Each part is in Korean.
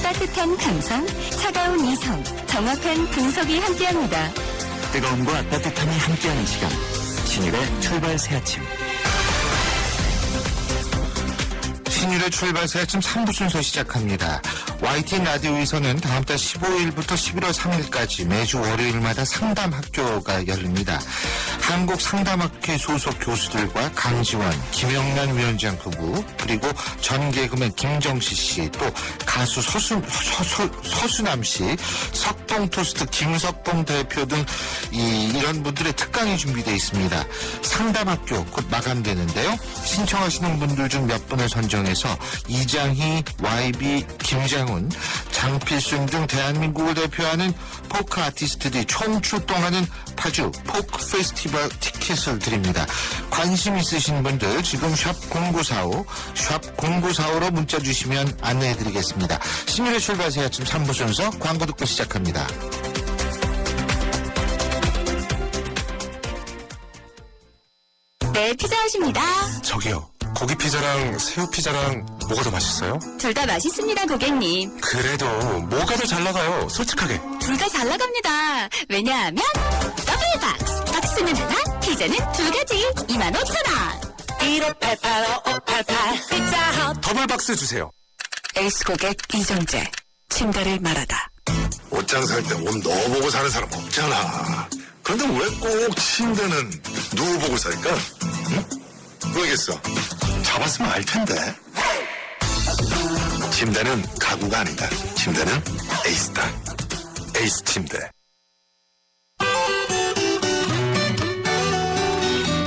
따뜻한 감성, 차가운 이성, 정확한 분석이 함께합니다. 뜨거움과 따뜻함이 함께하는 시간. 신일의 출발 새 아침. 신일의 출발 새 아침 3부 순서 시작합니다. YTN 라디오에서는 다음 달 15일부터 11월 3일까지 매주 월요일마다 상담학교가 열립니다. 한국상담학회 소속 교수들과 강지원, 김영란 위원장 부부, 그리고 전 개그맨 김정시 씨, 또 가수 서수남 씨, 석동토스트 김석동 대표 등 이런 분들의 특강이 준비되어 있습니다. 상담학교 곧 마감되는데요. 신청하시는 분들 중 몇 분을 선정해서 이장희, YB, 김장훈, 장필순 등 대한민국을 대표하는 포크 아티스트들이 총출동하는 파주 포크 페스티벌 티켓을 드립니다. 관심 있으신 분들 지금 샵 0945, 샵 0945로 문자 주시면 안내해드리겠습니다. 신일의 출발 새 아침 3부 순서 광고 듣고 시작합니다. 네, 피자헛입니다. 저기요, 고기 피자랑 새우 피자랑 뭐가 더 맛있어요? 둘 다 맛있습니다, 고객님. 그래도 뭐가 더 잘 나가요? 솔직하게. 둘 다 잘 나갑니다. 왜냐하면 더블 박스. 박스는 하나, 피자는 두 가지. 25,000원. 1588-5588 피자헛. 더블박스 주세요. 에이스 고객 이정재. 침대를 말하다. 옷장 살 때 옷 넣어보고 사는 사람 없잖아. 그런데 왜 꼭 침대는 누워보고 살까? 응? 모르겠어. 잡았으면 알 텐데. 침대는 가구가 아니다. 침대는 에이스다. 에이스 침대.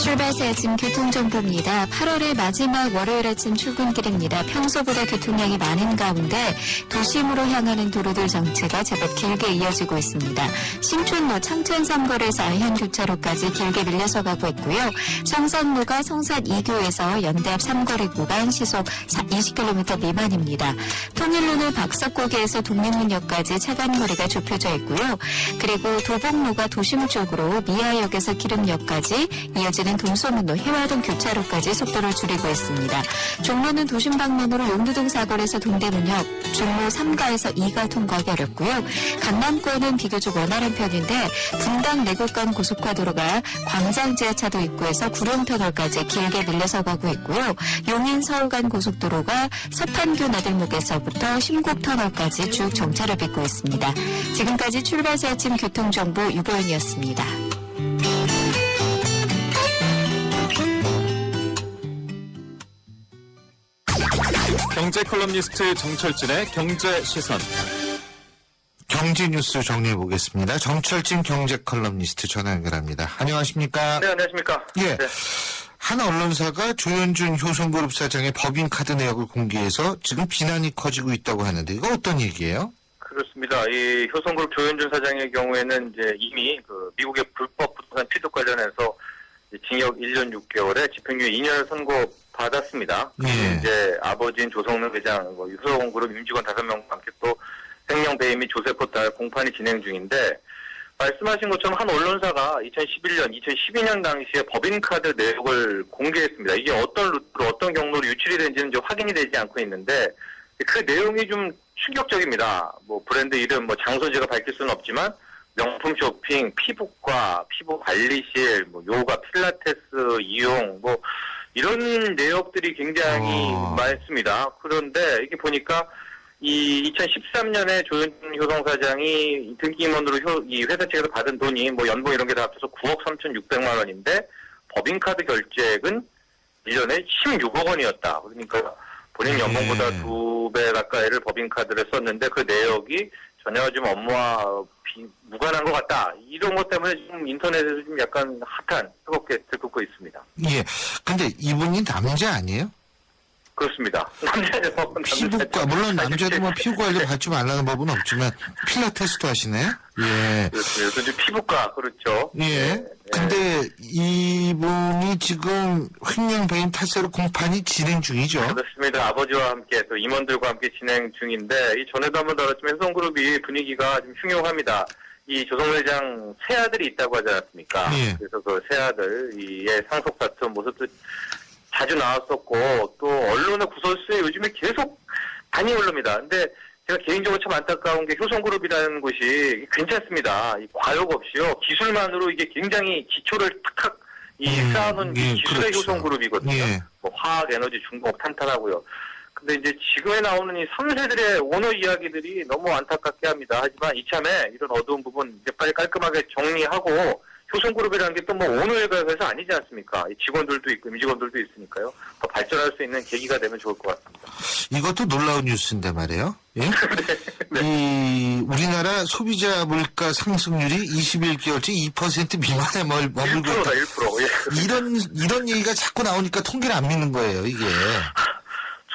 출발 새 아침 교통정보입니다. 8월의 마지막 월요일 아침 출근길입니다. 평소보다 교통량이 많은 가운데 도심으로 향하는 도로들 정체가 제법 길게 이어지고 있습니다. 신촌로 창천 3거리에서 아현 교차로까지 길게 밀려서 가고 있고요. 성산로가 성산 2교에서 연대 앞 3거리 구간 시속 20km 미만입니다. 통일로는 박석고개에서 독립문역까지 차간 거리가 좁혀져 있고요. 그리고 도봉로가 도심 쪽으로 미아역에서 기름역까지 이어지는 동서문로 해화동 교차로까지 속도를 줄이고 있습니다. 종로는 도심 방면으로 용두동 사거리에서 동대문역, 종로 3가에서 2가 통과하기 어렵고요. 강남권은 비교적 원활한 편인데 분당 내곡간 고속화도로가 광장 지하차도 입구에서 구룡터널까지 길게 밀려서 가고 있고요. 용인 서울 간 고속도로가 서탄교 나들목에서부터 심곡터널까지 쭉 정차를 빚고 있습니다. 지금까지 출발 새 아침 교통정보 유보연이었습니다. 경제 컬럼니스트 정철진의 경제 시선. 경제 뉴스 정리해 보겠습니다. 정철진 경제 컬럼니스트 전화 연결합니다. 안녕하십니까? 네, 안녕하십니까. 예. 네. 한 언론사가 조현준 효성그룹 사장의 법인카드 내역을 공개해서 지금 비난이 커지고 있다고 하는데 이거 어떤 얘기예요? 그렇습니다. 이 효성그룹 조현준 사장의 경우에는 이제 이미 그 미국의 불법 부동산 취득 관련해서 징역 1년 6개월에 집행유예 2년을 선고받았습니다. 예. 이제 아버지인 조성래 회장, 효성그룹 임직원 5명과 함께 또 횡령 배임 및 조세 포탈 공판이 진행 중인데 말씀하신 것처럼 한 언론사가 2011년, 2012년 당시에 법인카드 내역을 공개했습니다. 이게 어떤 루트로 어떤 경로로 유출이 된지는 좀 확인이 되지 않고 있는데 그 내용이 좀 충격적입니다. 뭐 브랜드 이름, 뭐 장소 제가 밝힐 수는 없지만 명품 쇼핑, 피부과, 피부 관리실, 뭐 요가, 필라테스 이용, 뭐 이런 내역들이 굉장히 많습니다. 그런데 이게 보니까 이 2013년에 조현준 효성 사장이 등기 임원으로 이 회사 측에서 받은 돈이 뭐 연봉 이런 게 다 합쳐서 9억 3,600만 원인데 법인카드 결제액은 1년에 16억 원이었다. 그러니까 본인 연봉보다 2배 가까이를 법인카드를 썼는데 그 내역이 전혀 좀 업무와 무관한 것 같다. 이런 것 때문에 지금 인터넷에서 좀 약간 핫한, 뜨겁게 들끓고 있습니다. 예. 근데 이분이 남자 아니에요? 그렇습니다. 남자죠. 피부과, 물론 남자도 뭐 피부 관리 받지 말라는 법은 없지만 필라테스도 하시네? 예. 그렇죠. 그래서 피부과, 그렇죠. 예. 네. 근데 이분이 지금 횡령 배임 탈세로 공판이 진행 중이죠? 그렇습니다. 아버지와 함께 또 임원들과 함께 진행 중인데 이 전에도 한번 다뤘지만 효성그룹이 분위기가 좀 흉흉합니다. 이 조성래 회장 세 아들이 있다고 하지 않았습니까? 예. 그래서 그 세 아들의 상속 다툼 모습도 자주 나왔었고 또 언론의 구설수에 요즘에 계속 많이 올릅니다. 근데 제가 개인적으로 참 안타까운 게 효성그룹이라는 곳이 괜찮습니다. 이 과욕 없이요. 기술만으로 이게 굉장히 기초를 탁탁 쌓아놓은 예, 기술의 그렇죠. 효성그룹이거든요. 예. 뭐 화학, 에너지, 중공업 탄탄하고요. 근데 이제 지금에 나오는 이 3세들의 오너 이야기들이 너무 안타깝게 합니다. 하지만 이참에 이런 어두운 부분 이제 빨리 깔끔하게 정리하고 효성그룹이라는 게 또 뭐 오너의 회사 아니지 않습니까? 이 직원들도 있고 임직원들도 있으니까요. 더 발전할 수 있는 계기가 되면 좋을 것 같습니다. 이것도 놀라운 뉴스인데 말이에요. 예? 네. 이 우리나라 소비자 물가 상승률이 21개월째 2% 미만에 머물고 1%다, 있다. 1%. 예. 이런 얘기가 자꾸 나오니까 통계를 안 믿는 거예요, 이게.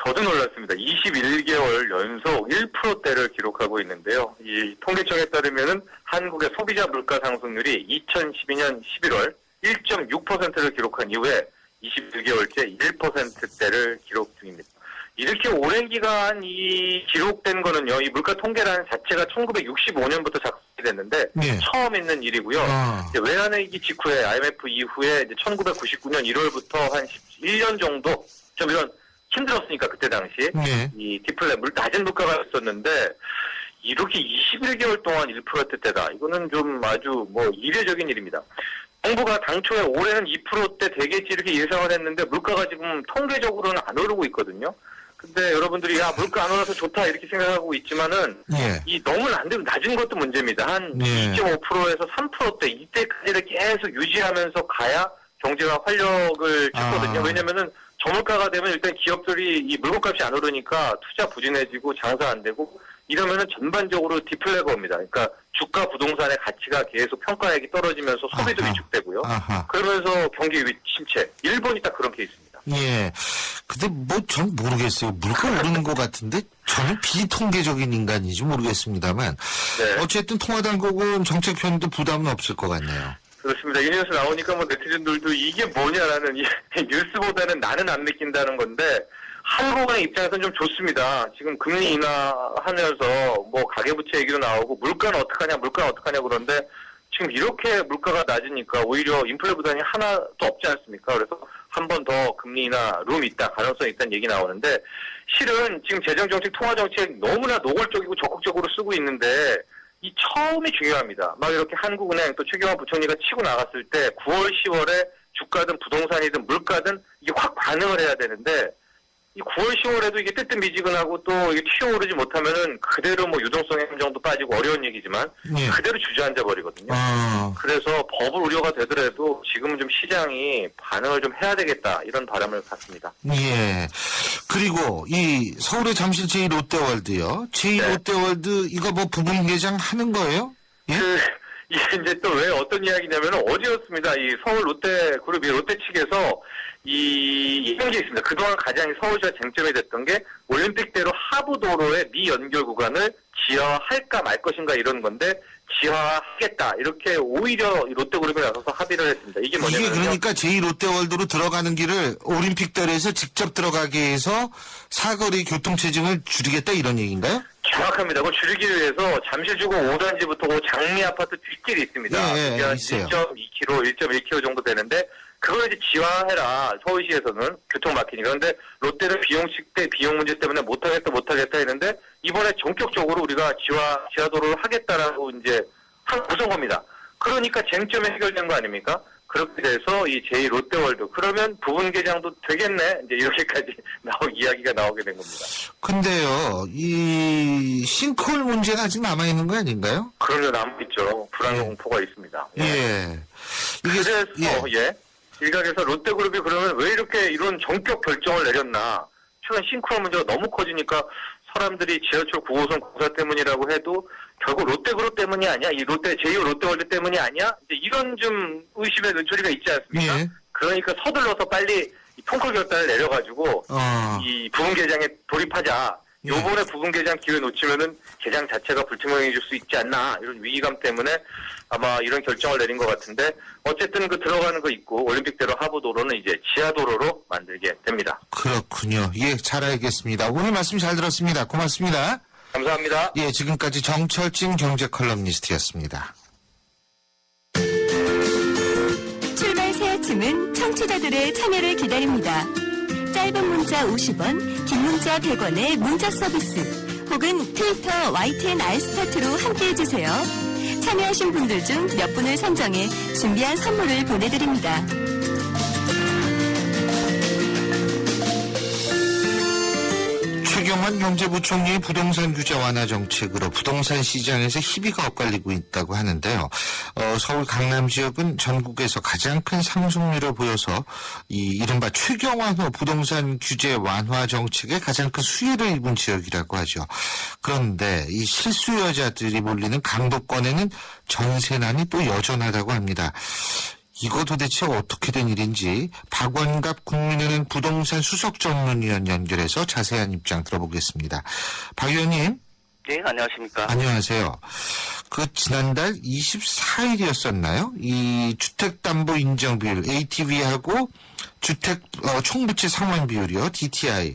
저도 놀랐습니다. 21개월 연속 1%대를 기록하고 있는데요. 이 통계청에 따르면은 한국의 소비자 물가 상승률이 2012년 11월 1.6%를 기록한 이후에 21개월째 1%대를 기록 중입니다. 이렇게 오랜 기간 이 기록된 거는요, 이 물가 통계라는 자체가 1965년부터 작성이 됐는데 예. 처음 있는 일이고요. 이제 외환위기 직후에 IMF 이후에 이제 1999년 1월부터 한 1년 정도 좀 이런 힘들었으니까 그때 당시 네. 이 디플레 낮은 물가가 있었는데 이렇게 21개월 동안 1%대다. 이거는 좀 아주 뭐 이례적인 일입니다. 정부가 당초에 올해는 2%대 되겠지 이렇게 예상을 했는데 물가가 지금 통계적으로는 안 오르고 있거든요. 근데 여러분들이 야 물가 안 오라서 좋다 이렇게 생각하고 있지만은 예. 이 너무 안 되고 낮은 것도 문제입니다. 한 네. 2.5%에서 3%대 이때까지를 계속 유지하면서 가야 경제가 활력을 찾거든요. 아. 왜냐면은 저물가가 되면 일단 기업들이 이 물건값이 안 오르니까 투자 부진해지고 장사 안 되고 이러면은 전반적으로 디플레가 옵니다. 그러니까 주가 부동산의 가치가 계속 평가액이 떨어지면서 소비도 아하. 위축되고요. 아하. 그러면서 경기 침체. 일본이 딱 그런 케이스입니다. 예. 근데 뭐 전 모르겠어요. 물가 오르는 것 같은데 저는 비통계적인 인간인지 모르겠습니다만 네. 어쨌든 통화당국은 정책 편도 부담은 없을 것 같네요. 그렇습니다. 이 뉴스 나오니까 뭐 네티즌들도 이게 뭐냐라는 이 뉴스보다는 나는 안 느낀다는 건데 한국의 입장에서는 좀 좋습니다. 지금 금리 인하하면서 뭐 가계부채 얘기도 나오고 물가는 어떡하냐 그런데 지금 이렇게 물가가 낮으니까 오히려 인플레 부담이 하나도 없지 않습니까? 그래서 한 번 더 금리 인하 룸이 있다, 가능성이 있다는 얘기 나오는데 실은 지금 재정정책, 통화정책 너무나 노골적이고 적극적으로 쓰고 있는데 이 처음이 중요합니다. 막 이렇게 한국은행 또 최경환 부총리가 치고 나갔을 때 9월, 10월에 주가든 부동산이든 물가든 이게 확 반응을 해야 되는데 이 9월, 10월에도 이게 뜨뜻미지근하고 또 이게 튀어오르지 못하면은 그대로 뭐 유동성 함정도 빠지고 어려운 얘기지만 예. 그대로 주저앉아 버리거든요. 그래서 버블 우려가 되더라도 지금은 좀 시장이 반응을 좀 해야 되겠다 이런 바람을 갖습니다. 예. 그리고 이 서울의 잠실 제2롯데월드요. 제2롯데월드 이거 뭐 부분 개장 하는 거예요? 예? 이게 이제 또 왜 어떤 이야기냐면 어제였습니다. 이 서울 롯데그룹이 롯데 측에서 이런 게 있습니다. 그동안 가장 서울시가 쟁점이 됐던 게 올림픽대로 하부도로의 미연결 구간을 지하화할까 말 것인가 이런 건데 지하화하겠다. 이렇게 오히려 롯데그룹이 나서서 합의를 했습니다. 이게 뭐냐면요. 이게 그러니까 제2롯데월드로 들어가는 길을 올림픽대로에서 직접 들어가게 해서 사거리 교통체증을 줄이겠다 이런 얘기인가요? 정확합니다. 그걸 줄이기 위해서 잠실주공 5단지부터 그 장미 아파트 뒷길이 있습니다. 예, 그게 한 있어요. 1.2km, 1.1km 정도 되는데 그걸 이제 지화해라. 서울시에서는 교통 막히니까. 그런데 롯데는 비용 문제 때문에 못하겠다 했는데 이번에 전격적으로 우리가 지하도로를 하겠다라고 이제 구성 겁니다. 그러니까 쟁점이 해결된 거 아닙니까? 그렇게 돼서 이 제2롯데월드 그러면 부분 개장도 되겠네. 이제 이렇게까지 이야기가 나오게 된 겁니다. 근데요, 이 싱크홀 문제가 아직 남아 있는 거 아닌가요? 그럼요, 남아있죠. 불안 공포가 있습니다. 예. 이게 그래서 일각에서 롯데그룹이 그러면 왜 이렇게 이런 전격 결정을 내렸나? 최근 싱크홀 문제가 너무 커지니까 사람들이 지하철 9호선 공사 때문이라고 해도 결국 롯데그룹 때문이 아니야? 이 제2 롯데월드 때문이 아니야? 이제 이런 좀 의심의 눈초리가 있지 않습니까? 예. 그러니까 서둘러서 빨리 이 통클 결단을 내려가지고 이 부분 개장에 돌입하자. 요번에 부분 개장 기회 놓치면은 개장 자체가 불투명해질 수 있지 않나 이런 위기감 때문에 아마 이런 결정을 내린 것 같은데 어쨌든 그 들어가는 거 있고 올림픽대로 하부도로는 이제 지하도로로 만들게 됩니다. 그렇군요. 예, 잘 알겠습니다. 오늘 말씀 잘 들었습니다. 고맙습니다. 감사합니다. 예, 지금까지 정철진 경제 컬럼니스트였습니다. 출발 새 아침은 청취자들의 참여를 기다립니다. 짧은 문자 50원, 긴 문자 100원의 문자 서비스 혹은 트위터 YTN 알스타트로 함께해주세요. 참여하신 분들 중 몇 분을 선정해 준비한 선물을 보내드립니다. 최경환 경제부총리의 부동산 규제 완화 정책으로 부동산 시장에서 희비가 엇갈리고 있다고 하는데요. 서울 강남 지역은 전국에서 가장 큰 상승률을 보여서 이 이른바 최경환호 부동산 규제 완화 정책에 가장 큰 수혜를 입은 지역이라고 하죠. 그런데 이 실수요자들이 몰리는 강북권에는 전세난이 또 여전하다고 합니다. 이거 도대체 어떻게 된 일인지 박원갑 국민은행 부동산 수석 전문위원 연결해서 자세한 입장 들어보겠습니다. 박 의원님. 네, 안녕하십니까. 안녕하세요. 지난달 24일이었었나요? 이 주택담보 인정 비율 ATV하고 주택 총부채 상환 비율이요, DTI.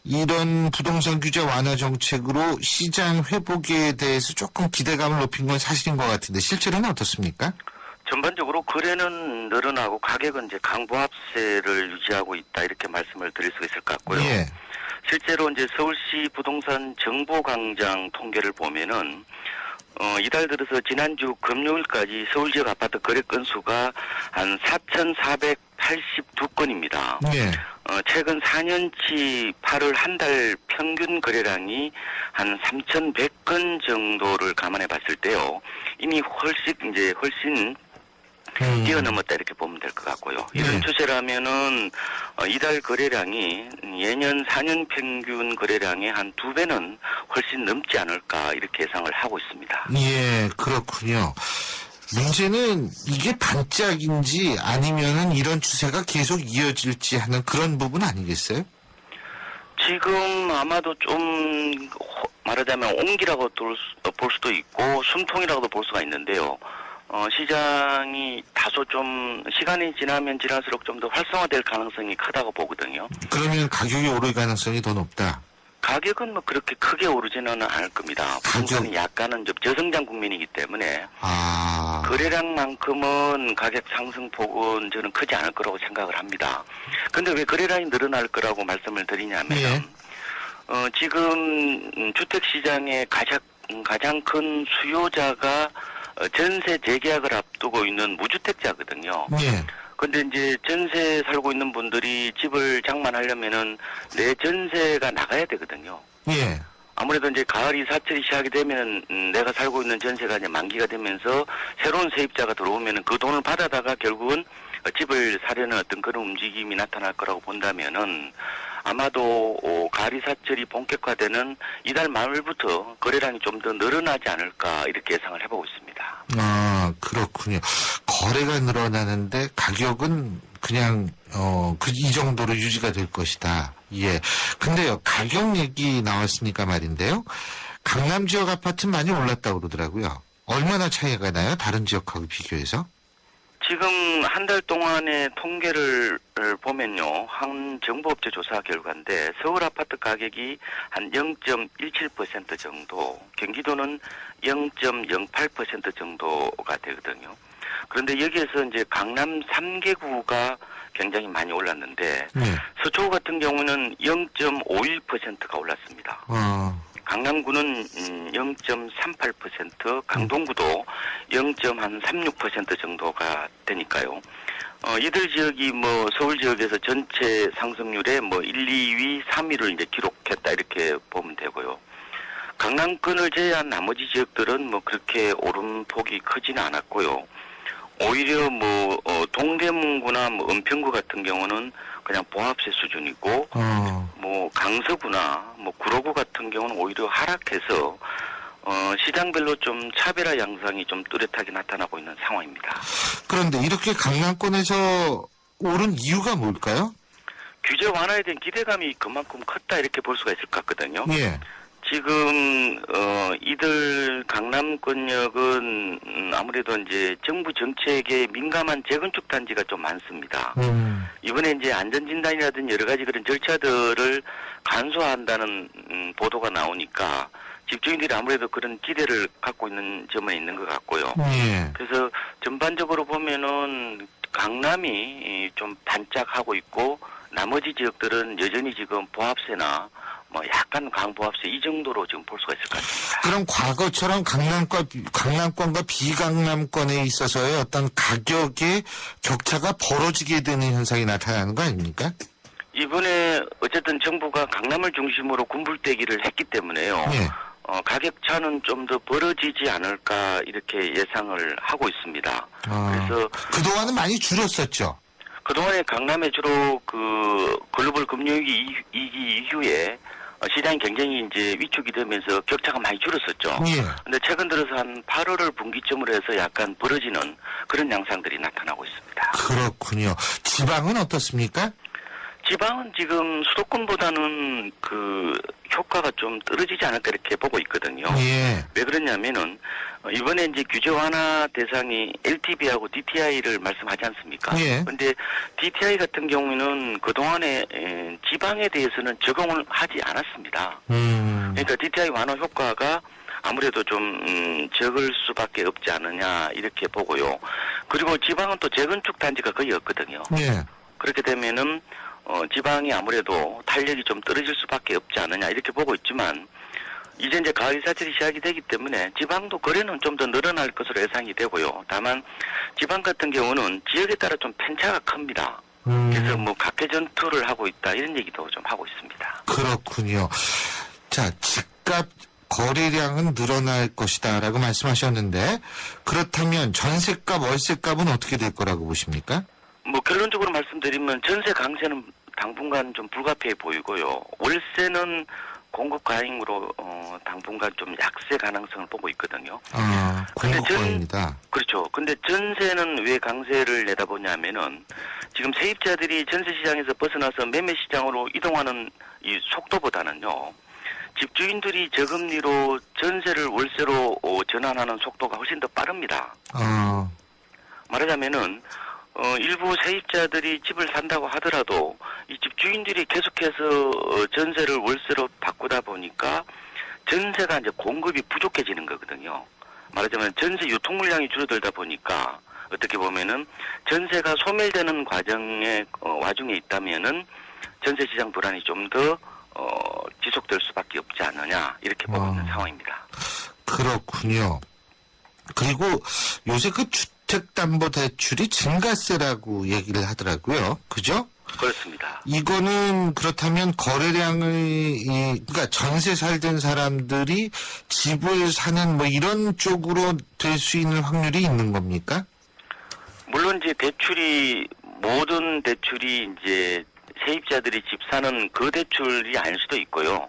이런 부동산 규제 완화 정책으로 시장 회복에 대해서 조금 기대감을 높인 건 사실인 것 같은데 실제로는 어떻습니까? 전반적으로 거래는 늘어나고 가격은 이제 강보합세를 유지하고 있다 이렇게 말씀을 드릴 수 있을 것 같고요. 예. 실제로 이제 서울시 부동산 정보광장 통계를 보면은 이달 들어서 지난주 금요일까지 서울 지역 아파트 거래 건수가 한 4,482건입니다. 예. 최근 4년치 8월 한 달 평균 거래량이 한 3,100건 정도를 감안해 봤을 때요. 이미 훨씬 뛰어넘었다 이렇게 보면 될 것 같고요. 이런 추세라면은 이달 거래량이 예년 4년 평균 거래량의 한 2배는 훨씬 넘지 않을까 이렇게 예상을 하고 있습니다. 예, 그렇군요. 문제는 이게 반짝인지 아니면은 이런 추세가 계속 이어질지 하는 그런 부분 아니겠어요? 지금 아마도 좀 말하자면 온기라고 볼 수도 있고 숨통이라고도 볼 수가 있는데요. 시장이 다소 좀 시간이 지나면 지날수록 좀 더 활성화될 가능성이 크다고 보거든요. 그러면 가격이 오를 가능성이 더 높다? 가격은 뭐 그렇게 크게 오르지는 않을 겁니다. 부동산이 약간은 좀 저성장 국면이기 때문에 거래량만큼은 가격 상승폭은 저는 크지 않을 거라고 생각을 합니다. 근데 왜 거래량이 늘어날 거라고 말씀을 드리냐면 지금 주택시장의 가장 큰 수요자가 전세 재계약을 앞두고 있는 무주택자거든요. 예. 근데 이제 전세 살고 있는 분들이 집을 장만하려면은 내 전세가 나가야 되거든요. 예. 아무래도 이제 가을 이사철이 시작이 되면 내가 살고 있는 전세가 이제 만기가 되면서 새로운 세입자가 들어오면은 그 돈을 받아다가 결국은 집을 사려는 어떤 그런 움직임이 나타날 거라고 본다면은 아마도 가을 이사철이 본격화되는 이달 말부터 거래량이 좀 더 늘어나지 않을까 이렇게 예상을 해보고 있습니다. 아, 그렇군요. 거래가 늘어나는데 가격은 그냥 이 정도로 유지가 될 것이다. 예. 근데요, 가격 얘기 나왔으니까 말인데요. 강남 지역 아파트 많이 올랐다고 그러더라고요. 얼마나 차이가 나요? 다른 지역하고 비교해서? 지금 한 달 동안의 통계를 보면요. 한 정보업체 조사 결과인데 서울 아파트 가격이 한 0.17% 정도, 경기도는 0.08% 정도가 되거든요. 그런데 여기에서 이제 강남 3개구가 굉장히 많이 올랐는데 서초구 같은 경우는 0.51%가 올랐습니다. 강남구는 0.38%, 강동구도 0.36% 정도가 되니까요. 이들 지역이 뭐 서울 지역에서 전체 상승률에 뭐 1, 2위, 3위를 이제 기록했다 이렇게 보면 되고요. 강남권을 제외한 나머지 지역들은 뭐 그렇게 오름폭이 크지는 않았고요. 오히려 뭐 동대문구나 뭐 은평구 같은 경우는 그냥 보합세 수준이고 뭐 강서구나 뭐 구로구 같은 경우는 오히려 하락해서 시장별로 좀 차별화 양상이 좀 뚜렷하게 나타나고 있는 상황입니다. 그런데 이렇게 강남권에서 오른 이유가 뭘까요? 규제 완화에 대한 기대감이 그만큼 컸다 이렇게 볼 수가 있을 것 같거든요. 예. 지금 이들 강남권역은 아무래도 이제 정부 정책에 민감한 재건축 단지가 좀 많습니다. 이번에 이제 안전진단이라든지 여러 가지 그런 절차들을 간소화한다는 보도가 나오니까 집주인들이 아무래도 그런 기대를 갖고 있는 점은 있는 것 같고요. 그래서 전반적으로 보면은 강남이 좀 반짝하고 있고 나머지 지역들은 여전히 지금 보합세나 뭐 약간 강보합세 이 정도로 지금 볼 수가 있을 것 같습니다. 그럼 과거처럼 강남권과 비강남권에 있어서의 어떤 가격의 격차가 벌어지게 되는 현상이 나타나는 거 아닙니까? 이번에 어쨌든 정부가 강남을 중심으로 군불대기를 했기 때문에요. 예. 가격 차는 좀 더 벌어지지 않을까 이렇게 예상을 하고 있습니다. 그래서 그동안은 많이 줄었었죠. 그동안에 강남에 주로 그 글로벌 금융위기 이후에 시장 경쟁이 이제 위축이 되면서 격차가 많이 줄었었죠. 예. 근데 최근 들어서 한 8월을 분기점으로 해서 약간 벌어지는 그런 양상들이 나타나고 있습니다. 그렇군요. 지방은 어떻습니까? 지방은 지금 수도권보다는 그 효과가 좀 떨어지지 않을까 이렇게 보고 있거든요. 예. 왜 그러냐면은 이번에 이제 규제 완화 대상이 LTV하고 DTI를 말씀하지 않습니까? 예. 근데 DTI 같은 경우에는 그동안에 지방에 대해서는 적용을 하지 않았습니다. 그러니까 DTI 완화 효과가 아무래도 좀 적을 수밖에 없지 않느냐 이렇게 보고요. 그리고 지방은 또 재건축 단지가 거의 없거든요. 예. 그렇게 되면은 지방이 아무래도 탄력이 좀 떨어질 수밖에 없지 않느냐 이렇게 보고 있지만 이제 가을 사철이 시작이 되기 때문에 지방도 거래는 좀 더 늘어날 것으로 예상이 되고요. 다만 지방 같은 경우는 지역에 따라 좀 편차가 큽니다. 그래서 뭐 각계 전투를 하고 있다 이런 얘기도 좀 하고 있습니다. 그렇군요. 자, 집값 거래량은 늘어날 것이다라고 말씀하셨는데 그렇다면 전세값, 월세값은 어떻게 될 거라고 보십니까? 뭐 결론적으로 말씀드리면 전세 강세는 당분간 좀 불가피해 보이고요. 월세는 공급 과잉으로 당분간 좀 약세 가능성을 보고 있거든요. 공급과잉이다. 그렇죠. 근데 전세는 왜 강세를 내다보냐면은 지금 세입자들이 전세 시장에서 벗어나서 매매 시장으로 이동하는 이 속도보다는요. 집주인들이 저금리로 전세를 월세로 전환하는 속도가 훨씬 더 빠릅니다. 말하자면은 일부 세입자들이 집을 산다고 하더라도 이 집주인들이 계속해서 전세를 월세로 바꾸다 보니까 전세가 이제 공급이 부족해지는 거거든요. 말하자면 전세 유통 물량이 줄어들다 보니까 어떻게 보면은 전세가 소멸되는 와중에 있다면은 전세 시장 불안이 좀 더 지속될 수밖에 없지 않느냐 이렇게 보고 있는 상황입니다. 그렇군요. 그리고 요새 그 주택담보대출이 증가세라고 얘기를 하더라고요. 그죠? 그렇습니다. 이거는 그렇다면 거래량을 그러니까 전세 살던 사람들이 집을 사는 뭐 이런 쪽으로 될 수 있는 확률이 있는 겁니까? 물론 이제 모든 대출이 이제 세입자들이 집 사는 그 대출이 아닐 수도 있고요.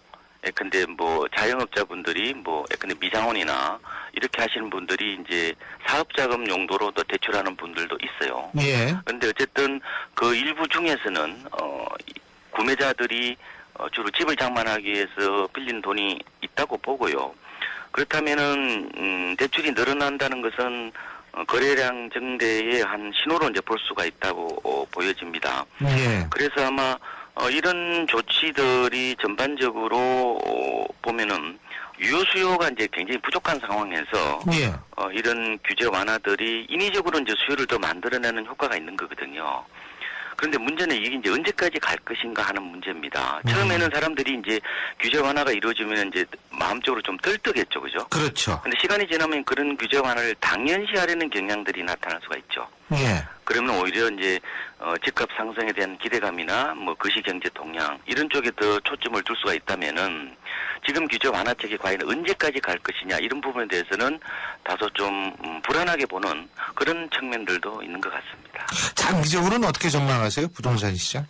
근데 뭐 자영업자분들이 뭐 근데 미장원이나 이렇게 하시는 분들이 이제 사업자금 용도로 또 대출하는 분들도 있어요. 예. 근데 어쨌든 그 일부 중에서는 구매자들이 주로 집을 장만하기 위해서 빌린 돈이 있다고 보고요. 그렇다면은 대출이 늘어난다는 것은 거래량 증대의 한 신호로 이제 볼 수가 있다고 보여집니다. 예. 그래서 아마 이런 조치들이 전반적으로 보면은 유효 수요가 이제 굉장히 부족한 상황에서 예. 이런 규제 완화들이 인위적으로 이제 수요를 더 만들어내는 효과가 있는 거거든요. 그런데 문제는 이게 이제 언제까지 갈 것인가 하는 문제입니다. 처음에는 사람들이 이제 규제 완화가 이루어지면 이제 마음적으로 좀 들뜨겠죠, 그죠? 그렇죠. 근데 시간이 지나면 그런 규제 완화를 당연시하려는 경향들이 나타날 수가 있죠. 예. 그러면 오히려 이제 집값 상승에 대한 기대감이나 뭐 거시경제 동향 이런 쪽에 더 초점을 둘 수가 있다면은 지금 규제 완화책이 과연 언제까지 갈 것이냐 이런 부분에 대해서는 다소 좀 불안하게 보는 그런 측면들도 있는 것 같습니다. 장기적으로는 어떻게 전망하세요? 부동산 시장?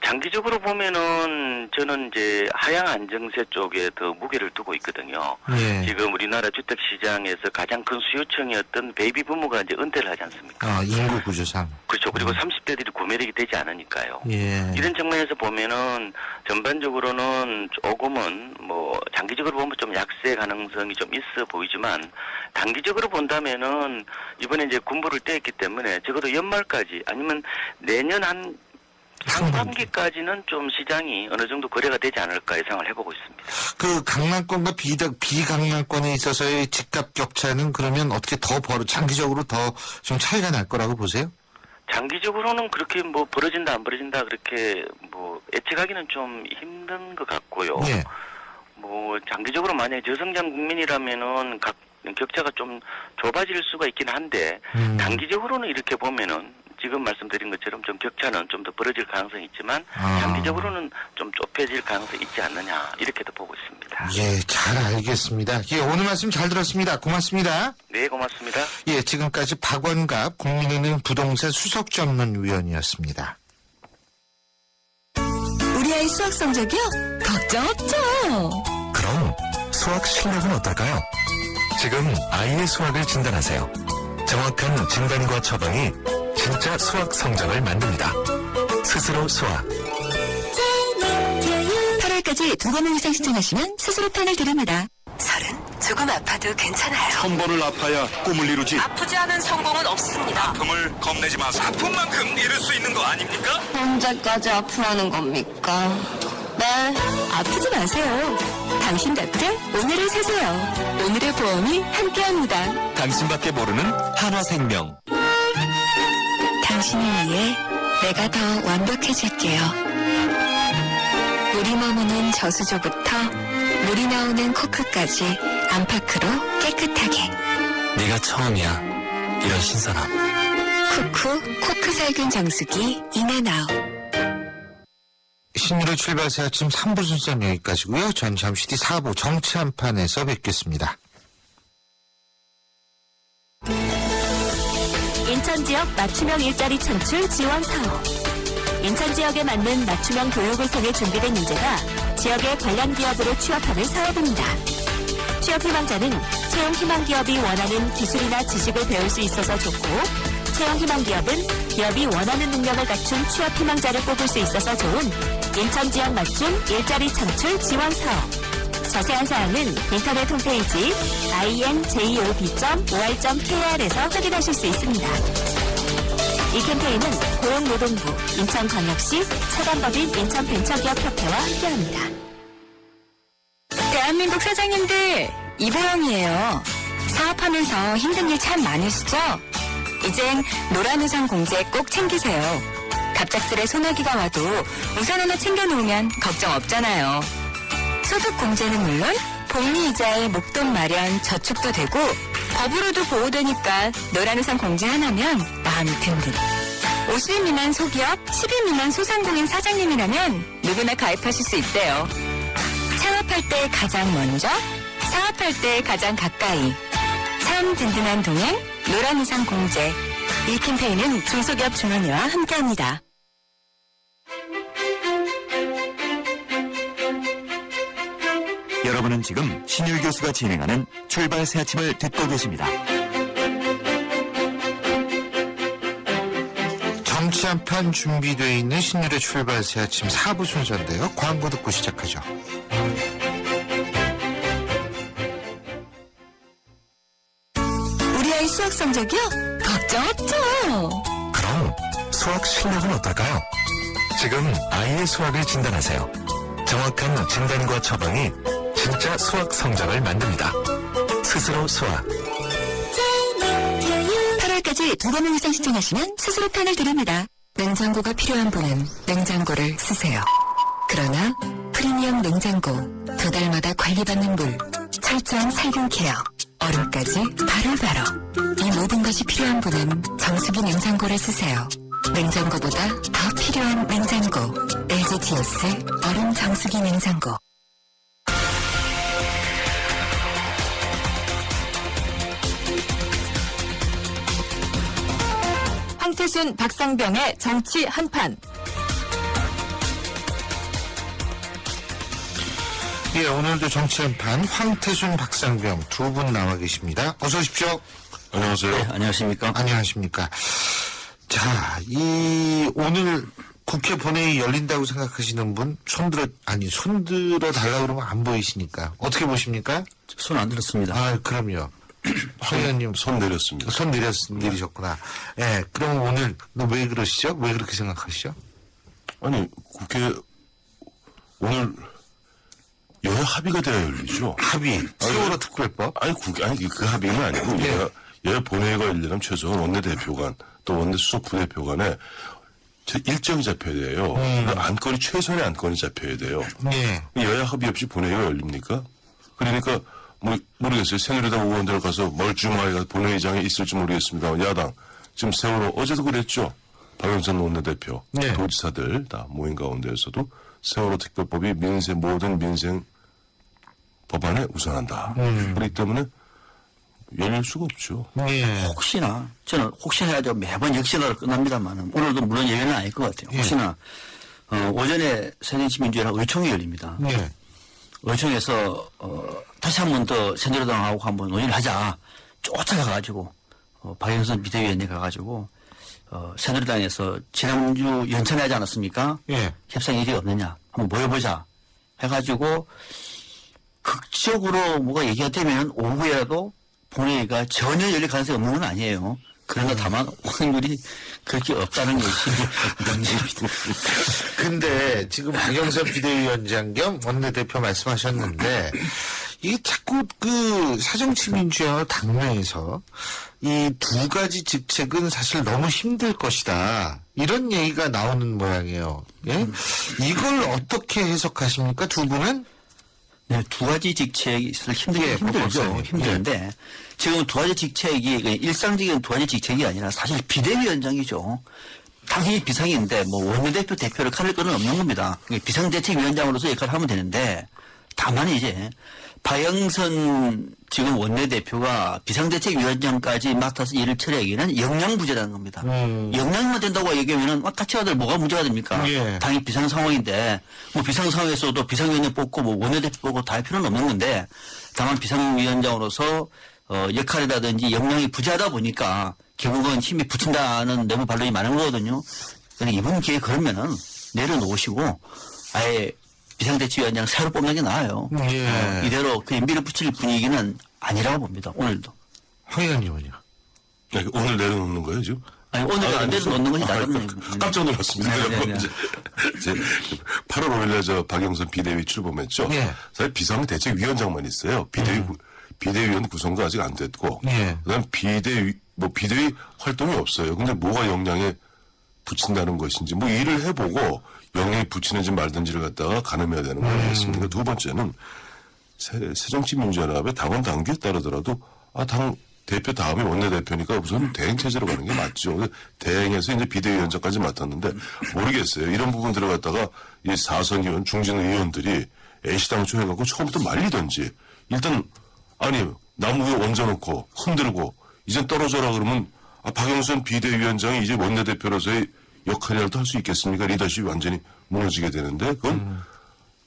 장기적으로 보면은 저는 이제 하향 안정세 쪽에 더 무게를 두고 있거든요. 예. 지금 우리나라 주택 시장에서 가장 큰 수요층이었던 베이비 부모가 이제 은퇴를 하지 않습니까? 인구 구조상. 그렇죠. 그리고 30대들이 구매력이 되지 않으니까요. 예. 이런 측면에서 보면은 전반적으로는 조금은 뭐 장기적으로 보면 좀 약세 가능성이 좀 있어 보이지만 단기적으로 본다면은 이번에 이제 군부를 떼었기 때문에 적어도 연말까지 아니면 내년 한 상반기까지는 좀 시장이 어느 정도 거래가 되지 않을까 예상을 해보고 있습니다. 그 강남권과 비강남권에 있어서의 집값 격차는 그러면 어떻게 장기적으로 더 좀 차이가 날 거라고 보세요? 장기적으로는 그렇게 뭐 벌어진다 안 벌어진다 그렇게 뭐 예측하기는 좀 힘든 것 같고요. 예. 뭐 장기적으로 만약에 저성장 국민이라면은 각 격차가 좀 좁아질 수가 있긴 한데 단기적으로는 이렇게 보면은 지금 말씀드린 것처럼 좀 격차는 좀 더 벌어질 가능성이 있지만 장기적으로는 좀 좁혀질 가능성이 있지 않느냐 이렇게도 보고 있습니다. 예, 잘 알겠습니다. 예, 오늘 말씀 잘 들었습니다. 고맙습니다. 네, 고맙습니다. 예, 지금까지 박원갑 국민은행 부동산 수석전문위원이었습니다. 우리 아이 수학 성적이요? 걱정 없죠. 그럼 수학 실력은 어떨까요? 지금 아이의 수학을 진단하세요. 정확한 진단과 처방이 진짜 수학 성적을 만듭니다. 스스로 수학. 8월까지 2번을 이상 신청하시면 스스로 편을 드립니다. 30. 조금 아파도 괜찮아요. 한 번을 아파야 꿈을 이루지. 아프지 않은 성공은 없습니다. 아픔을 겁내지 마세요. 아픔만큼 이룰 수 있는 거 아닙니까? 언제까지 아프라는 겁니까? 네, 아프지 마세요. 당신 곁에 오늘을 사세요. 오늘의 보험이 함께합니다. 당신밖에 모르는 한화생명. 당신을 위해 내가 더 완벽해질게요. 물이 머무는 저수조부터 물이 나오는 코크까지 안팎으로 깨끗하게. 네가 처음이야. 이런 신선함. 쿠쿠 코크살균 정수기 인앤아웃. 신유의 출발새 아침 3부 순서는 여기까지고요. 전 잠시 뒤 4부 정치 한판에서 뵙겠습니다. 인천 지역 맞춤형 일자리 창출 지원 사업. 인천 지역에 맞는 맞춤형 교육을 통해 준비된 인재가 지역의 관련 기업으로 취업하는 사업입니다. 취업 희망자는 채용 희망 기업이 원하는 기술이나 지식을 배울 수 있어서 좋고, 채용 희망 기업은 기업이 원하는 능력을 갖춘 취업 희망자를 뽑을 수 있어서 좋은 인천 지역 맞춤 일자리 창출 지원 사업. 자세한 사항은 인터넷 홈페이지 injob.or.kr에서 확인하실 수 있습니다. 이 캠페인은 고용노동부, 인천광역시, 차관법인 인천벤처기업협회와 함께합니다. 대한민국 사장님들, 이보영이에요. 사업하면서 힘든 일 참 많으시죠? 이젠 노란 우산 공제 꼭 챙기세요. 갑작스레 소나기가 와도 우산 하나 챙겨놓으면 걱정 없잖아요. 소득 공제는 물론 복리 이자에 목돈 마련 저축도 되고 법으로도 보호되니까 노란 우산 공제 하나면 마음이 든든. 50인 미만 소기업, 10인 미만 소상공인 사장님이라면 누구나 가입하실 수 있대요. 창업할 때 가장 먼저, 사업할 때 가장 가까이. 참 든든한 동행, 노란 우산 공제. 이 캠페인은 중소기업 중앙회와 함께합니다. 여러분은 지금 신율 교수가 진행하는 출발 새 아침을 듣고 계십니다. 정치 한판 준비되어 있는 신율의 출발새 아침 4부 순서인데요. 광고 듣고 시작하죠. 우리 아이 수학 성적이요? 걱정 없죠. 그럼 수학 실력은 어떨까요? 지금 아이의 수학을 진단하세요. 정확한 진단과 처방이 진짜 수학 성적을 만듭니다. 스스로 수학. 8월까지 2번을 이상 신청하시면 스스로 편을 드립니다. 냉장고가 필요한 분은 냉장고를 쓰세요. 그러나 프리미엄 냉장고, 2달마다 관리받는 물, 철저한 살균 케어, 얼음까지 바로바로. 이 모든 것이 필요한 분은 정수기 냉장고를 쓰세요. 냉장고보다 더 필요한 냉장고, LG 디오스 얼음 정수기 냉장고. 황태순, 박상병의 정치 한판. 예, 오늘도 정치 한판 황태순, 박상병 두 분 나와 계십니다. 어서 오십시오. 안녕하세요. 네, 안녕하십니까? 안녕하십니까. 자, 오늘 국회 본회의 열린다고 생각하시는 분 손들어 달라고 그러면 안 보이시니까 어떻게 보십니까? 손 안 들었습니다. 아, 그럼요. 서 의원님 손 내렸습니다. 손 내리셨구나. 예, 그럼 오늘 왜 그러시죠? 왜 그렇게 생각하시죠? 아니, 국회 오늘 여야 합의가 되어야 열리죠. 합의, 세월호 특별법. 아니, 그 합의는 아니고, 여야 본회의가 열리려면 최소한 원내대표 간, 또 원내수석 부대표 간에 일정이 잡혀야 돼요. 안건이, 최소한의 안건이 잡혀야 돼요. 예. 여야 합의 없이 본회의가 열립니까? 그러니까, 모르겠어요. 새누리당 의원들 가서 멀쩡하게 본회의장에 있을지 모르겠습니다. 야당, 지금 세월호, 어제도 그랬죠. 박영선 원내대표, 네. 도지사들 다 모인 가운데에서도 세월호 특별법이 모든 민생 법안에 우선한다. 그렇기 때문에 열릴 수가 없죠. 예. 혹시나 저는 혹시나 해야죠. 매번 역시나로 끝납니다만 오늘도 물론 예외는 아닐 것 같아요. 혹시나 오전에 새정치민주연합 의총이 열립니다. 예. 의총에서 다시 한 번 더 새누리당하고 한번 논의를 하자. 쫓아가가지고 박영선 비대위원장이 가가지고 새누리당에서 지난주 연찬회 하지 않았습니까? 예. 협상 일이 없느냐 한번 모여보자 해가지고 극적으로 뭐가 얘기가 되면 오후에라도 본회의가 전혀 열릴 가능성이 없는 건 아니에요. 그러나 다만 확률이 그렇게 없다는 것이 문제입니다. 근데 지금 박영선 비대위원장 겸 원내대표 말씀하셨는데 이게 자꾸 그 새정치민주연합 당내에서 이 두 가지 직책은 사실 너무 힘들 것이다. 이런 얘기가 나오는 모양이에요. 예? 이걸 어떻게 해석하십니까? 두 분은? 네, 두 가지 직책이 있어서 힘들죠. 법사님. 힘든데 지금 두 가지 직책이 그냥 일상적인 두 가지 직책이 아니라 사실 비대위원장이죠. 당연히 비상인데 뭐 원내대표 대표를 가릴 건 없는 겁니다. 비상대책위원장으로서 역할을 하면 되는데 다만 이제 박영선 지금 원내대표가 비상대책위원장까지 맡아서 일을 처리하기에는 역량부재라는 겁니다. 역량만 된다고 얘기하면은 같이 하들 뭐가 문제가 됩니까? 예. 당연히 비상 상황인데 뭐 비상 상황에서도 비상위원장 뽑고 뭐 원내대표 뽑고 다 할 필요는 없는 건데 다만 비상위원장으로서 역할이라든지 역량이 부재하다 보니까 결국은 힘이 붙인다는 내부 반론이 많은 거거든요. 그러니까 이번 기회에 그러면은 내려놓으시고 아예 비상대책위원장 새로 뽑는 게 나아요. 예. 이대로 그냥 밀어붙일 분위기는 아니라고 봅니다. 오늘도. 황 의원님은요? 오늘 내려놓는 거예요, 지금? 아니 오늘 안 내려놓는 것이 나름대로. 깜짝 놀랐습니다. 네. 이제 8월 5일에 저 박영선 비대위 출범했죠. 예. 사실 비상대책위원장만 있어요. 비대위원 구성도 아직 안 됐고, 예. 그다음 비대위 활동이 없어요. 근데 뭐가 역량에 붙인다는 것인지, 뭐 일을 해보고 영향이 붙이는지 말든지를 갖다가 가늠해야 되는 거 아니겠습니까? 두 번째는 새정치민주연합의 당원 당규에 따르더라도 당 대표 다음에 원내대표니까 우선 대행체제로 가는 게 맞죠. 대행에서 이제 비대위원장까지 맡았는데 모르겠어요. 이런 부분 들어갔다가 이 사선 의원, 중진 의원들이 애시당초 해갖고 처음부터 말리든지 일단 나무 위에 얹어놓고 흔들고 이젠 떨어져라 그러면 박영선 비대위원장이 이제 원내대표로서의 역할이라도 할 수 있겠습니까? 리더십이 완전히 무너지게 되는데 그건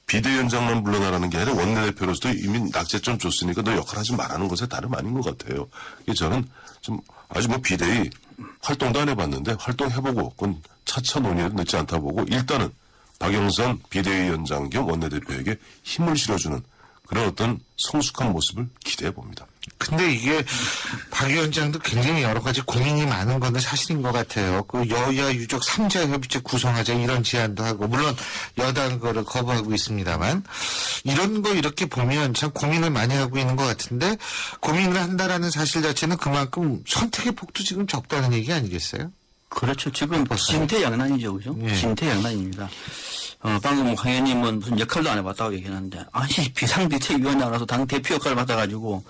비대위원장만 물러나라는 게 아니라 원내대표로서도 이미 낙제점 줬으니까 너 역할하지 말라는 것에 다름 아닌 것 같아요. 저는 좀 아직 비대위 활동도 안 해봤는데 활동해보고 그건 차차 논의해도 늦지 않다 보고 일단은 박영선 비대위원장 겸 원내대표에게 힘을 실어주는 그런 어떤 성숙한 모습을 기대해 봅니다. 근데 이게 박 위원장도 굉장히 여러 가지 고민이 많은 건 사실인 것 같아요. 그 여야 유족 3자 협의체 구성하자 이런 제안도 하고 물론 여당은 그거를 거부하고 있습니다만 이런 거 이렇게 보면 참 고민을 많이 하고 있는 것 같은데 고민을 한다라는 사실 자체는 그만큼 선택의 폭도 지금 적다는 얘기 아니겠어요? 그렇죠. 지금 진퇴양난이죠. 그죠? 예. 진퇴양난입니다. 방금 황 의원님은 무슨 역할도 안 해봤다고 얘기하는데 아니 비상대책위원장으로서 당 대표 역할을 맡아가지고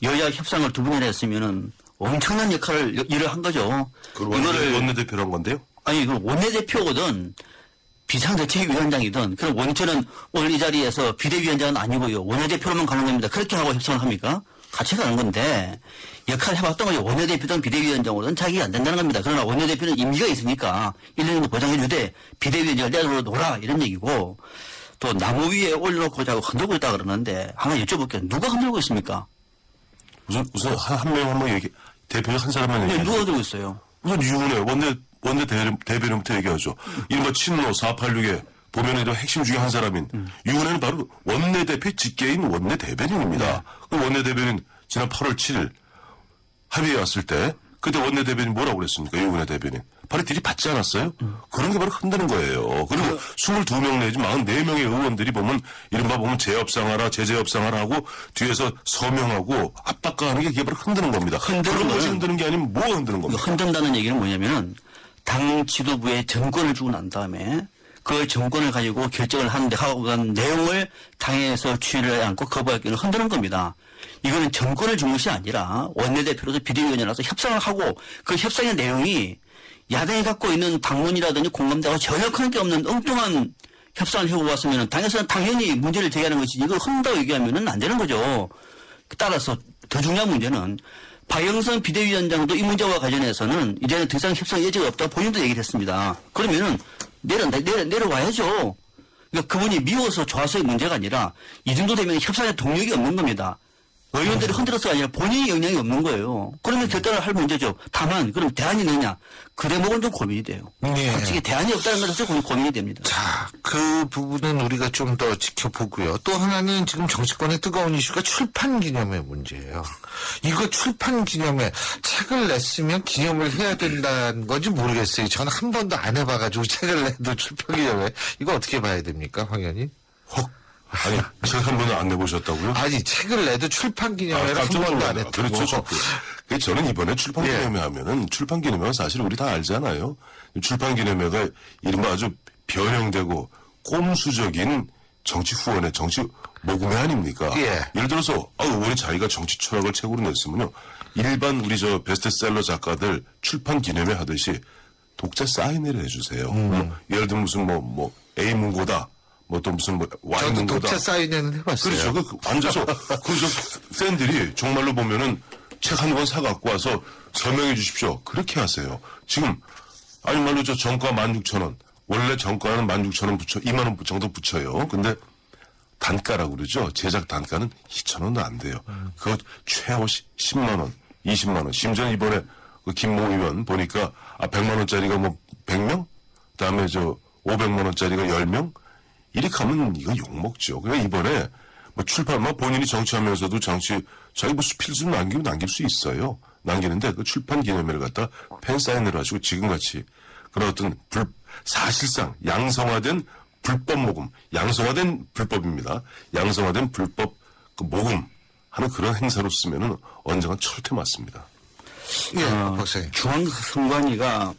여야 협상을 두 번이나 했으면은 엄청난 일을 한 거죠. 이거를 원내대표란 건데요? 아니 그 원내대표거든 비상대책위원장이든 그럼 원체는 오늘 이 자리에서 비대위원장은 아니고요 원내대표로만 가는 겁니다. 그렇게 하고 협상을 합니까? 같이 가는 건데 역할을 해봤던 거죠. 원내대표든 비대위원장으로는 자기가 안 된다는 겁니다. 그러나 원내대표는 임기가 있으니까 1년 정도 보장해주되 비대위원장을 내놓으라 이런 얘기고 또 나무 위에 올려놓고 자꾸 흔들고 있다 그러는데 하나 여쭤볼게요. 누가 흔들고 있습니까? 우선 한 명 얘기, 대표 한 사람만 얘기해. 누가 흔들고 있어요? 우선 유은혜 원내 대변인부터 얘기하죠. 이른바 친노 486에 보면 이런 핵심 중에 한 사람인 유은혜는 바로 원내대표 직계인 원내대변인입니다. 그 원내대변인 지난 8월 7일 합의에 왔을 때 그때 원내대변인 뭐라고 그랬습니까? 유은혜 대변인. 바로 들이받지 않았어요? 그런 게 바로 흔드는 거예요. 그리고 22명 내지 44명의 의원들이 보면 이른바 보면 재협상하라 재재협상하라 하고 뒤에서 서명하고 압박가하는 게 그게 바로 흔드는 겁니다. 그런 것이 흔드는 게 아니면 뭐가 흔드는 겁니까? 흔든다는 얘기는 뭐냐면은 당 지도부에 정권을 주고 난 다음에 그 정권을 가지고 결정을 하는데 하고 간 내용을 당에서 추진을 않고 거부하기는 흔드는 겁니다. 이거는 정권을 준 것이 아니라 원내대표로서 비대위원이라서 협상을 하고 그 협상의 내용이 야당이 갖고 있는 당론이라든지 공감대와 전혀 관계없는 엉뚱한 협상을 해오고 왔으면 당에서는 당연히 문제를 제기하는 것이지 이걸 흔다고 얘기하면 안 되는 거죠. 따라서 더 중요한 문제는 박영선 비대위원장도 이 문제와 관련해서는 이제는 더 이상 협상 여지가 없다고 본인도 얘기를 했습니다. 그러면은 내려와야죠. 그러니까 그분이 미워서 좋아서의 문제가 아니라 이 정도 되면 협상에 동력이 없는 겁니다. 의원들이 흔들어서가 아니라 본인이 영향이 없는 거예요. 그러면 결단을 할 문제죠. 다만 그럼 대안이 있느냐. 그 대목은 좀 고민이 돼요. 솔직히 대안이 없다는 것은 좀 고민이 됩니다. 자, 그 부분은 우리가 좀 더 지켜보고요. 또 하나는 지금 정치권의 뜨거운 이슈가 출판 기념회 문제예요. 이거 출판 기념회 책을 냈으면 기념을 해야 된다는 건지 모르겠어요. 저는 한 번도 안 해봐가지고 책을 내도 출판 기념회 이거 어떻게 봐야 됩니까, 황 의원님? 아니, 책 한 번도 안 내보셨다고요? 아니, 책을 내도 출판 기념회를 한 번도 안 했다고. 그렇죠. 저는 이번에 출판 기념회 하면은 출판 기념회가 사실 우리 다 알잖아요. 출판 기념회가 이른바 아주 변형되고 꼼수적인 정치 후원의 정치 모금회 아닙니까? 예를 들어서 의원이 자기가 정치 철학을 책으로 냈으면요. 일반 우리 저 베스트셀러 작가들 출판 기념회 하듯이 독자 사인회를 해주세요. 예를 들면 무슨 뭐 A 문고다. 또 무슨 Y 저도 문고다. 독자 사인회는 해봤어요. 그렇죠. 앉아서 팬들이 정말로 보면은 책 한 권 사갖고 와서 설명해 주십시오. 그렇게 하세요. 지금 아니 말로 저 정가 16,000원. 원래 정가는 16,000원 2만 원 정도 붙여요. 근데 단가라고 그러죠. 제작 단가는 2,000원도 안 돼요. 그거 최고 10만 원, 20만 원. 심지어 이번에 그 김모 의원 보니까 100만 원짜리가 뭐 100명? 그다음에 저 500만 원짜리가 10명? 이렇게 하면 이거 욕먹죠. 그러니까 이번에 뭐 출판만 본인이 정치하면서도 자기 뭐 필수는 남길 수 있어요. 남기는데 그 출판 기념회를 갖다 팬 사인회를 하시고 지금같이 그런 어떤 사실상 양성화된 불법 모금, 양성화된 불법입니다. 양성화된 불법 그 모금 하는 그런 행사로 쓰면은 언젠가 철퇴 맞습니다. 박사님. 중앙선관위가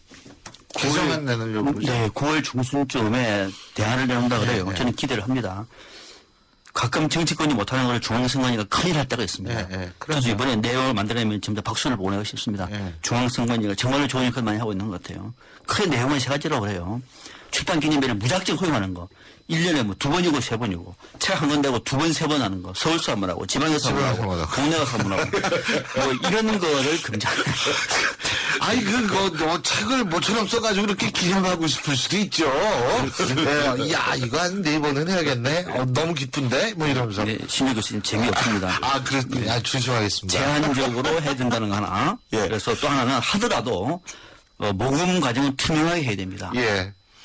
개정안 내려고 네, 9월 중순쯤에 대안을 내놓는다 그래요. 저는 기대를 합니다. 가끔 정치권이 못하는 걸 중앙선관위가 큰일 할 때가 있습니다. 그래서 이번에 내용을 만들어내면 지금 박수를 보내고 싶습니다. 중앙선관위가 정말로 좋은 역할을 많이 하고 있는 것 같아요. 큰 내용은 세 가지라고 그래요. 출판 기념회를 무작정 허용하는 거. 1년에 뭐 2번이고 3번이고 책 한 권 내고 2번, 3번 하는 거. 서울서 한 번 하고 지방에서 한 번 하고 국내 가서 한 번 하고 뭐 이런 거를 금지하는 아니, 너 책을 모처럼 써가지고 이렇게 기념하고 싶을 수도 있죠. 야, 이거 한 4번은 해야겠네. 너무 기쁜데? 뭐 이러면서. 네, 신유 교수님 재미없습니다. 그렇군요. 조심하겠습니다. 제한적으로 해야 된다는 거 하나. 그래서 또 하나는 하더라도 모금 과정은 투명하게 해야 됩니다.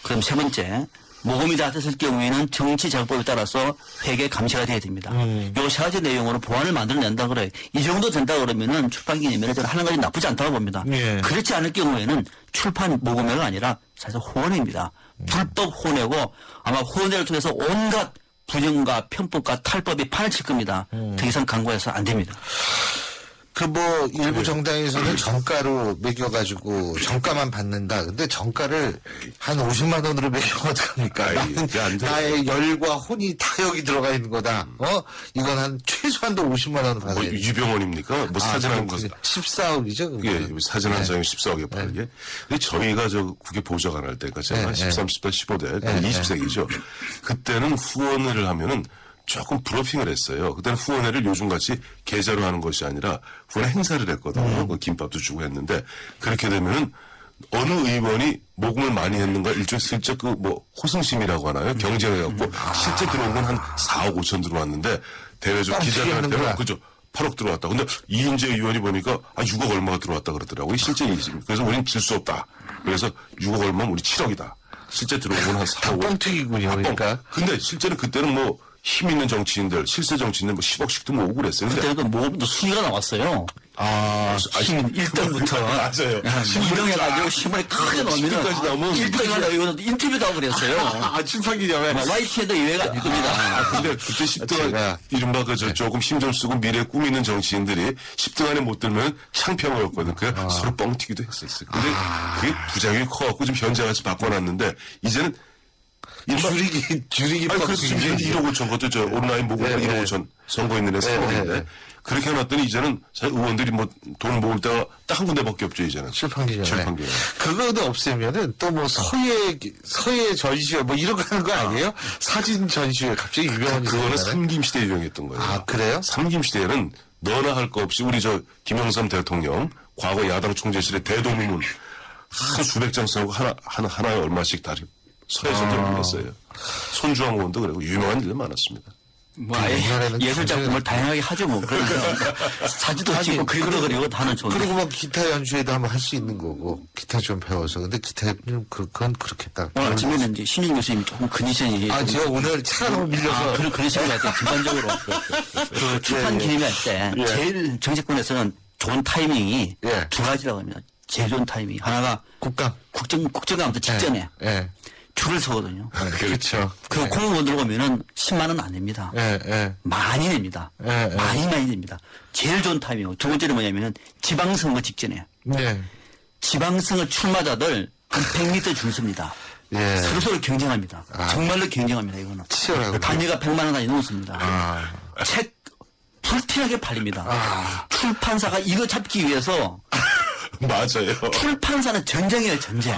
그럼 세 번째, 모금이 다 됐을 경우에는 정치자금법에 따라서 회계 감시가 돼야 됩니다. 요 세 가지 내용으로 보완을 만들어낸다 그래요. 이 정도 된다 그러면은 출판기념회를 저는 하는 것이 나쁘지 않다고 봅니다. 그렇지 않을 경우에는 출판 모금회가 아니라 사실 후원회입니다. 불법 후원회고 아마 후원회를 통해서 온갖 부정과 편법과 탈법이 판을 칠 겁니다. 더 이상 강구해서 안 됩니다. 일부 정당에서는 정가로 매겨가지고 정가만 받는다. 근데 정가를 한 50만 원으로 매기면 어떡합니까? 나의 열과 혼이 다 여기 들어가 있는 거다. 이건 한 최소한도 50만 원을 받아야 돼. 유병원입니까? 뭐 사진 한 건. 14억이죠? 예, 사진 한 장에 14억에 팔게. 근데 저희가 국회 보좌관 할 때가 제가 13, 14, 15대, 20세기죠. 그때는 후원회를 하면은 조금 브로핑을 했어요. 그때는 후원회를 요즘같이 계좌로 하는 것이 아니라 후원회 행사를 했거든요. 김밥도 주고 했는데 그렇게 되면은 어느 의원이 모금을 많이 했는가 일종의 슬쩍 호승심이라고 하나요? 경쟁해갖고 실제 들어온 건 한 4억 5천 들어왔는데 대외적 기자를 할 때는 그죠. 8억 들어왔다. 근데 이인재 의원이 보니까 6억 얼마가 들어왔다 그러더라고요. 실제 일입니다. 그래서 우리는 질 수 없다. 그래서 6억 얼마면 우리 7억이다. 실제 들어온 건 한 4억. 뻥튀기군요. 그러니까. 근데 실제는 그때는 힘 있는 정치인들, 실세 정치인들 10억씩도 모으고 그랬어요. 그때 모금도 순위가 나왔어요. 시민 1등부터. 맞아요. 이동해가지고 신문에 크게 넣으면 10등까지 나오면 1등 하려고 이거는 인터뷰도 하고 그랬어요. 출판기념회. YTN도 이해가 안 될 겁니다. 근데 그때 10등, 이른바 조금 힘 좀 쓰고 미래 꿈 있는 정치인들이 10등 안에 못 들면 창피함이었거든. 그 서로 뻥튀기도 했었어요. 근데 그게 부작용이 커갖고 좀 현재같이 바꿔놨는데, 이제는 줄이기 아니, 그래서 지금 1억 5천 것도 온라인 모금가 1억 5천 선거 있는 애 3억인데, 그렇게 해놨더니 이제는 의원들이 돈 모을 때가 딱 한 군데밖에 없죠, 이제는. 출판기념회. 출판기념회. 그거도 없애면은 또 서예 전시회 이런 거 하는 거 아니에요? 사진 전시회 갑자기 유명한 그거는 삼김시대에 유행했던 거예요. 아, 그래요? 삼김시대에는 너나 할 거 없이 우리 김영삼 대통령 과거 야당 총재실의 대동문 한 수백 장 써고 하나에 얼마씩 다 서예전도 올렸어요. 손주왕 의원도 그러고 유명한 일도 많았습니다. 예술 작품을 다양하게 하죠, 뭐. 그러니까 사진도 찍고 그림도 그리고 다 하는 좋은. 그리고 기타 연주회도 한번 할 수 있는 거고, 기타 좀 배워서. 근데 기타는 그건 그렇겠다. 오늘 아침에는 이제 신인 교수님이 조금 컨디션이. 제가 오늘 차가 너무 밀려서. 그러신 것 같아요, 전반적으로. 그 출판 기념회 할 때, 제일 정치권에서는 좋은 타이밍이 두 가지라고 합니다. 제일 좋은 타이밍. 하나가 국정감사 직전에. 줄을 서거든요. 그렇죠. 그 공무원들 오면은 10만 원 안 냅니다. 많이 냅니다. 많이 냅니다. 제일 좋은 타이밍이고 두 번째는 뭐냐면은 지방선거 직전에. 지방선거 출마자들 한 100m 줄 섭니다. 서로 경쟁합니다. 정말로 경쟁합니다, 이거는. 치열하고. 단위가 100만 원 단위 넘습니다. 책 불티나게 팔립니다. 출판사가 이거 잡기 위해서. 맞아요. 출판사는 전쟁이에요, 전쟁.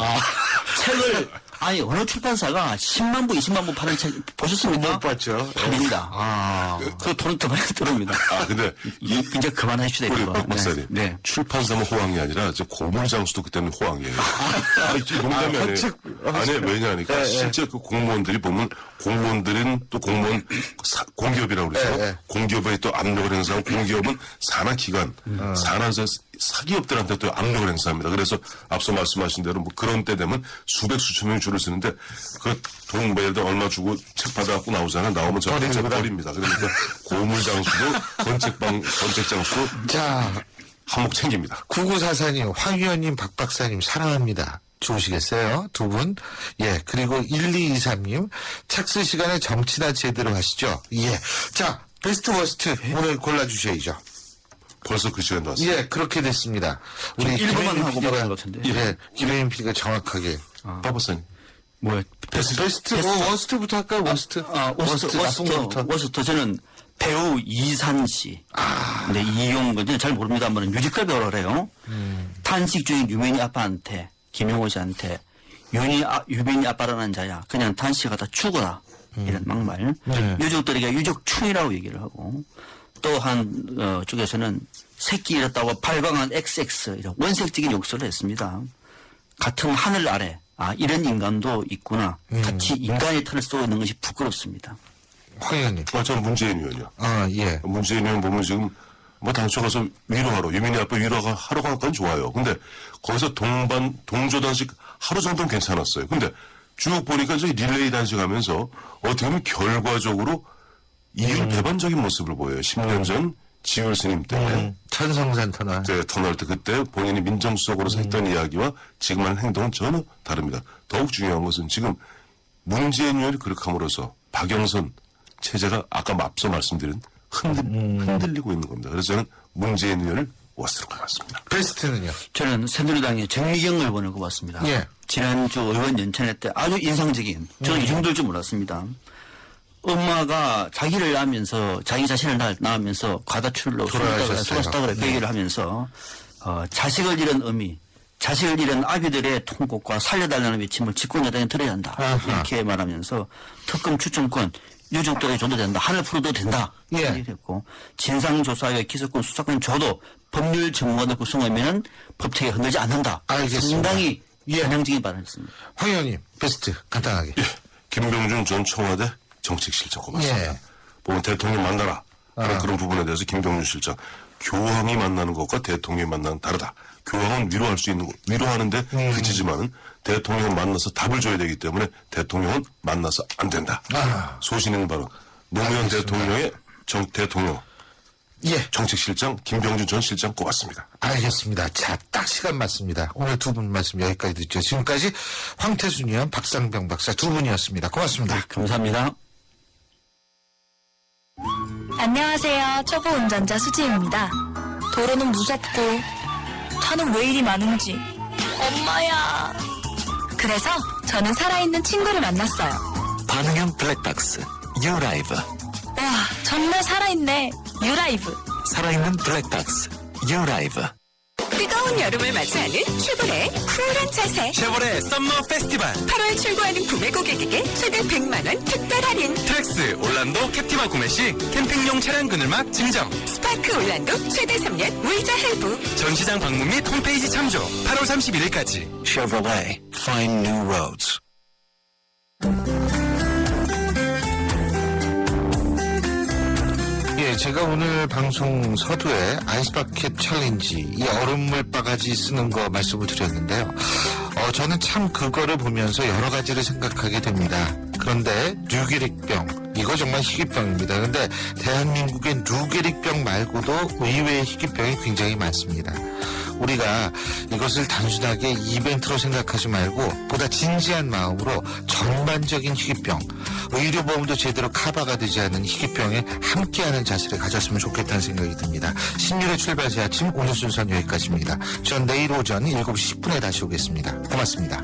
책을 어느 출판사가 10만 부, 20만 부 파는 책 보셨습니까? 못 봤죠. 팔립니다. 그 돈은 더 많이 들어옵니다. 근데 이제 그만하시다 우리 이거. 박 박사님. 네. 출판사면 호황이 아니라 이제 고물장수도 그때는 호황이에요. 농담이 아니에요. 아니, 왜냐하니까 실제 그 공무원들이 보면 공무원들은 또 공무원 공기업이라고 그러죠. 공기업에 또 압력을 행사하고 공기업은 산하기관, 사기업들한테 또 압력을 행사합니다. 그래서 앞서 말씀하신 대로 그런 때 되면 수백 수천 명 줄을 쓰는데 그 돈 예를 들어 얼마 주고 책 받아갖고 나오잖아요. 나오면 저 책 버립니다. 그러니까 고물장수도 건책장수도 한몫 챙깁니다. 9944님, 황 의원님, 박 박사님 사랑합니다. 좋으시겠어요? 두 분. 그리고 1223님, 착수 시간에 정치나 제대로 하시죠. 자, 베스트 워스트 오늘 골라주셔야죠. 벌써 그 시간도 왔어요. 그렇게 됐습니다. 우리 1번만 하고 말하는 것 같은데. 김혜인 PD가 정확하게. 박 박사님. 뭐야? 베스트. 워스트부터 할까요? 워스트. 워스트. 저는 배우 이산 씨. 네, 이용근. 잘 모릅니다만 뮤지컬 배우라 그래요. 탄식 중인 유민이 아빠한테, 김용호 씨한테, 유민이 아빠라는 자야. 그냥 탄식하다 죽어라. 이런 막말. 유족들에게 유족충이라고 얘기를 하고. 또 한 쪽에서는 새끼 잃었다고 발광한 XX 이런 원색적인 욕설을 했습니다. 같은 하늘 아래 이런 인간도 있구나. 같이 인간의 털을 쏘고 있는 것이 부끄럽습니다. 황 의원님. 저는 문재인 의원이요. 예. 문재인 의원 보면 지금 당초 가서 위로하러 유민이 아빠 위로하러 간 건 좋아요. 근데 거기서 동조 단식 하루 정도는 괜찮았어요. 근데 쭉 보니까 저희 릴레이 단식하면서 어떻게 보면 결과적으로 이율 배반적인 모습을 보여요. 10년 전 지율 스님 때. 천성산 터널. 터널 때 그때 본인이 민정수석으로서 했던 이야기와 지금 하는 행동은 전혀 다릅니다. 더욱 중요한 것은 지금 문재인 의원이 그렇게 함으로써 박영선 체제가 아까 앞서 말씀드린 흔들리고 있는 겁니다. 그래서 저는 문재인 의원을 워스트로 꼽았습니다. 베스트는요? 저는 새누리당의 정미경 의원을 꼽았습니다. 지난주 의원 연찬회 때 아주 인상적인, 저는 이 정도일 줄 몰랐습니다. 엄마가 자기를 낳으면서 자기 자신을 낳으면서 과다출로 돌아가셨다 그래 그 얘기를 하면서 자식을 잃은 어미, 자식을 잃은 아비들의 통곡과 살려달라는 외침을 집권여당에 들어야 한다. 이렇게 말하면서 특검 추천권 유족들에게 줘도 된다. 하늘 풀어도 된다. 이렇게 했고 진상조사의 기소권 수사권 줘도 법률 전문가들 구성하면 법체계 흔들지 않는다. 상당히 전향적인 발언을 했습니다. 황 의원님 베스트 간단하게. 김병준 전 청와대 정책실장 고맙습니다. 보면 대통령 만나라 하는 그런 부분에 대해서 김병준 실장 교황이 만나는 것과 대통령이 만나는 다르다. 교황은 위로할 수 있는 위로하는데 그치지만은 대통령은 만나서 답을 줘야 되기 때문에 대통령은 만나서 안 된다. 소신 있는 발언. 노무현 대통령의 대통령 예. 정책실장 김병준 전 실장 꼽았습니다. 알겠습니다. 자, 딱 시간 맞습니다. 오늘 두 분 말씀 여기까지 듣죠. 지금까지 황태순 의원, 박상병 박사 두 분이었습니다. 고맙습니다. 감사합니다. 안녕하세요. 초보 운전자 수지입니다. 도로는 무섭고 차는 왜 이리 많은지. 엄마야. 그래서 저는 살아있는 친구를 만났어요. 반응형 블랙박스 유라이브. 와, 정말 살아있네. 유라이브. 살아있는 블랙박스 유라이브. 뜨거운 여름을 맞이하는 쉐보레 쿨한 자세. 쉐보레 썸머 페스티벌. 8월 출고하는 구매 고객에게 최대 100만 원 특별 할인. 트랙스 올란도 캡티바 구매 시 캠핑용 차량 그늘막 증정. 스파크 올란도 최대 3년 무이자 할부. 전시장 방문 및 홈페이지 참조. 8월 31일까지. Chevrolet. Find new roads. 예, 제가 오늘 방송 서두에 아이스바켓 챌린지, 이 얼음물 바가지 쓰는 거 말씀을 드렸는데요. 저는 참 그거를 보면서 여러 가지를 생각하게 됩니다. 그런데 류게릭병, 이거 정말 희귀병입니다. 그런데 대한민국엔 류게릭병 말고도 의외의 희귀병이 굉장히 많습니다. 우리가 이것을 단순하게 이벤트로 생각하지 말고 보다 진지한 마음으로 전반적인 희귀병, 의료보험도 제대로 커버가 되지 않는 희귀병에 함께하는 자세를 가졌으면 좋겠다는 생각이 듭니다. 신율의 출발새 아침 오늘 순서는 여기까지입니다. 전 내일 오전 7시 10분에 다시 오겠습니다. 고맙습니다.